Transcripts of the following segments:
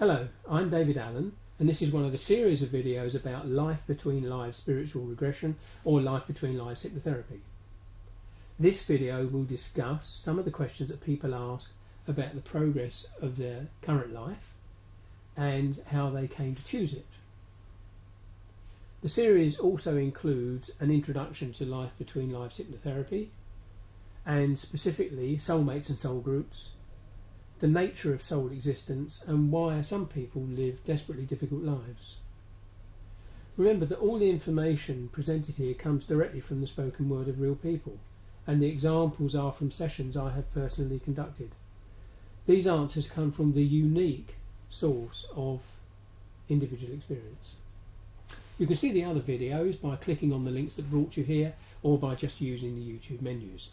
Hello, I'm David Allen, and this is one of a series of videos about Life Between Lives Spiritual Regression or Life Between Lives Hypnotherapy. This video will discuss some of the questions that people ask about the progress of their current life and how they came to choose it. The series also includes an introduction to Life Between Lives Hypnotherapy and specifically soulmates and soul groups, the nature of soul existence and why some people live desperately difficult lives. Remember that all the information presented here comes directly from the spoken word of real people, and the examples are from sessions I have personally conducted. These answers come from the unique source of individual experience. You can see the other videos by clicking on the links that brought you here or by just using the YouTube menus.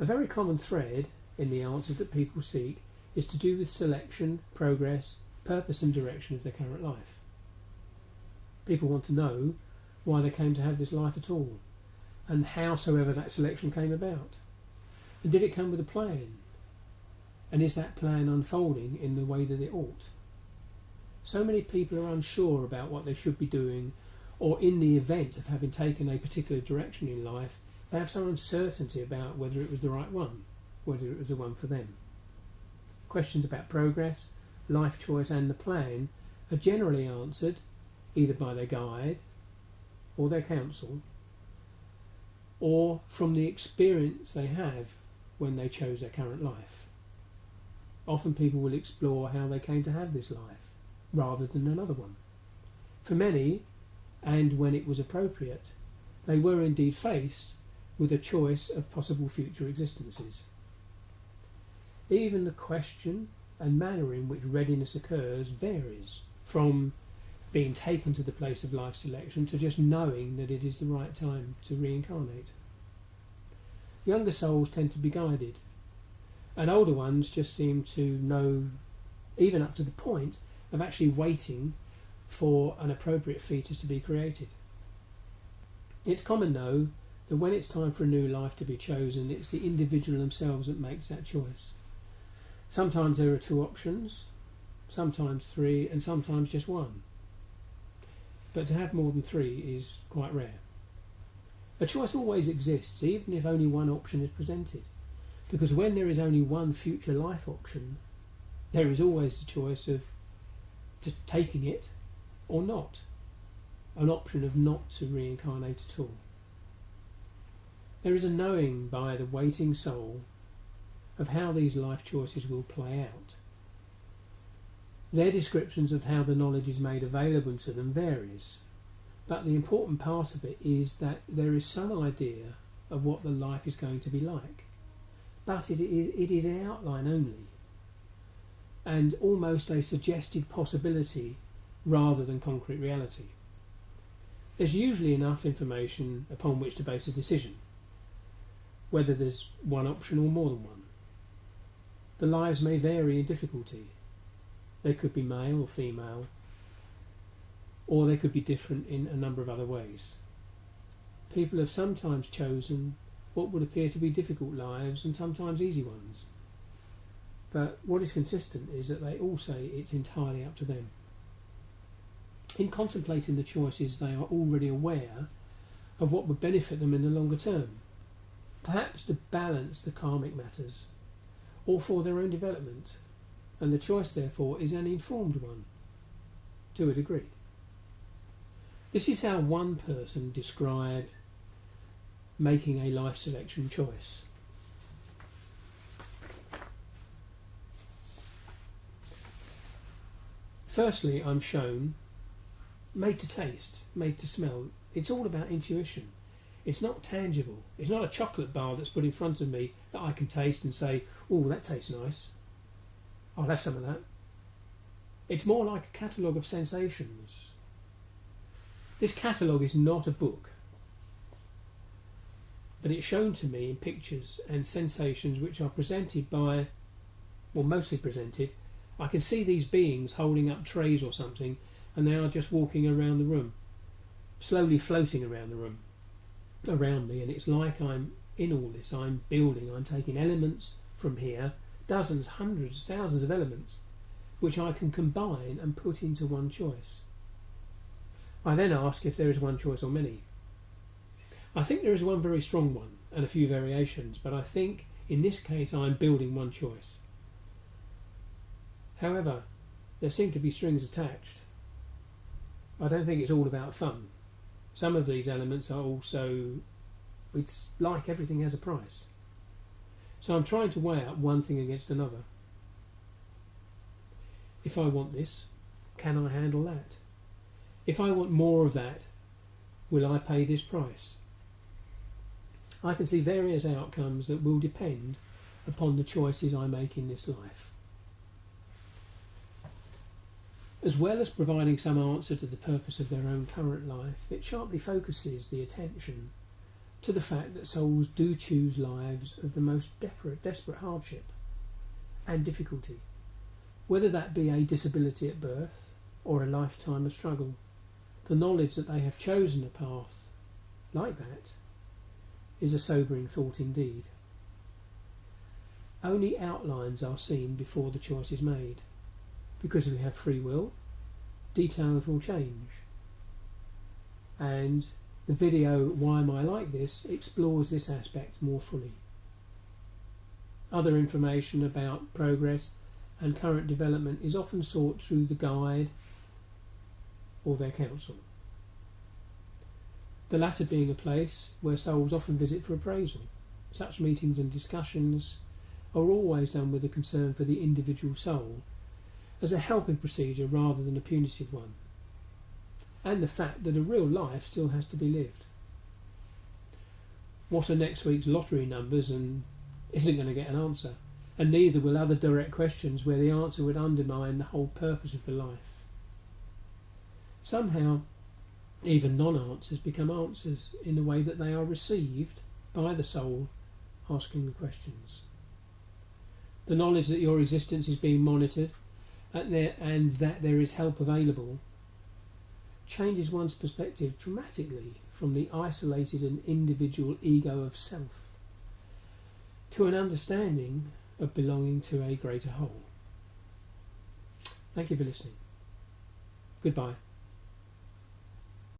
A very common thread in the answers that people seek is to do with selection, progress, purpose and direction of their current life. People want to know why they came to have this life at all, and howsoever that selection came about. And did it come with a plan? And is that plan unfolding in the way that it ought? So many people are unsure about what they should be doing, or in the event of having taken a particular direction in life, they have some uncertainty about whether it was the right one, whether it was the one for them. Questions about progress, life choice and the plan are generally answered either by their guide or their counsel, or from the experience they have when they chose their current life. Often people will explore how they came to have this life rather than another one. For many, and when it was appropriate, they were indeed faced with a choice of possible future existences. Even the question and manner in which readiness occurs varies, from being taken to the place of life selection to just knowing that it is the right time to reincarnate. Younger souls tend to be guided, and older ones just seem to know, even up to the point of actually waiting for an appropriate fetus to be created. It's common, though, that when it's time for a new life to be chosen, it's the individual themselves that makes that choice. Sometimes there are two options, sometimes three, and sometimes just one. But to have more than three is quite rare. A choice always exists, even if only one option is presented, because when there is only one future life option, there is always the choice of taking it or not, an option of not to reincarnate at all. There is a knowing by the waiting soul of how these life choices will play out. Their descriptions of how the knowledge is made available to them varies, but the important part of it is that there is some idea of what the life is going to be like, but it is an outline only, and almost a suggested possibility rather than concrete reality. There's usually enough information upon which to base a decision, whether there's one option or more than one. The lives may vary in difficulty. They could be male or female, or they could be different in a number of other ways. People have sometimes chosen what would appear to be difficult lives and sometimes easy ones. But what is consistent is that they all say it's entirely up to them. In contemplating the choices, they are already aware of what would benefit them in the longer term, perhaps to balance the karmic matters, or for their own development, and the choice therefore is an informed one, to a degree. This is how one person described making a life selection choice. Firstly, I'm shown, made to taste, made to smell. It's all about intuition. It's not tangible. It's not a chocolate bar that's put in front of me that I can taste and say, oh, that tastes nice, I'll have some of that. It's more like a catalogue of sensations. This catalogue is not a book, but it's shown to me in pictures and sensations which are presented by, well, mostly presented. I can see these beings holding up trays or something, and they are just walking around the room, slowly floating around the room, around me, and it's like I'm in all this. I'm building, I'm taking elements from here, dozens, hundreds, thousands of elements, which I can combine and put into one choice. I then ask if there is one choice or many. I think there is one very strong one and a few variations, but I think in this case I am building one choice. However, there seem to be strings attached. I don't think it's all about fun. Some of these elements are also, it's like everything has a price. So I'm trying to weigh up one thing against another. If I want this, can I handle that? If I want more of that, will I pay this price? I can see various outcomes that will depend upon the choices I make in this life. As well as providing some answer to the purpose of their own current life, it sharply focuses the attention to the fact that souls do choose lives of the most desperate hardship and difficulty, whether that be a disability at birth or a lifetime of struggle. The knowledge that they have chosen a path like that is a sobering thought indeed. Only outlines are seen before the choice is made. Because we have free will, details will change. And the video Why Am I Like This explores this aspect more fully. Other information about progress and current development is often sought through the guide or their counsel. The latter being a place where souls often visit for appraisal. Such meetings and discussions are always done with a concern for the individual soul, as a helping procedure rather than a punitive one, and the fact that a real life still has to be lived. What are next week's lottery numbers and isn't going to get an answer, and neither will other direct questions where the answer would undermine the whole purpose of the life. Somehow, even non-answers become answers in the way that they are received by the soul asking the questions. The knowledge that your existence is being monitored and that there is help available changes one's perspective dramatically from the isolated and individual ego of self to an understanding of belonging to a greater whole. Thank you for listening. Goodbye.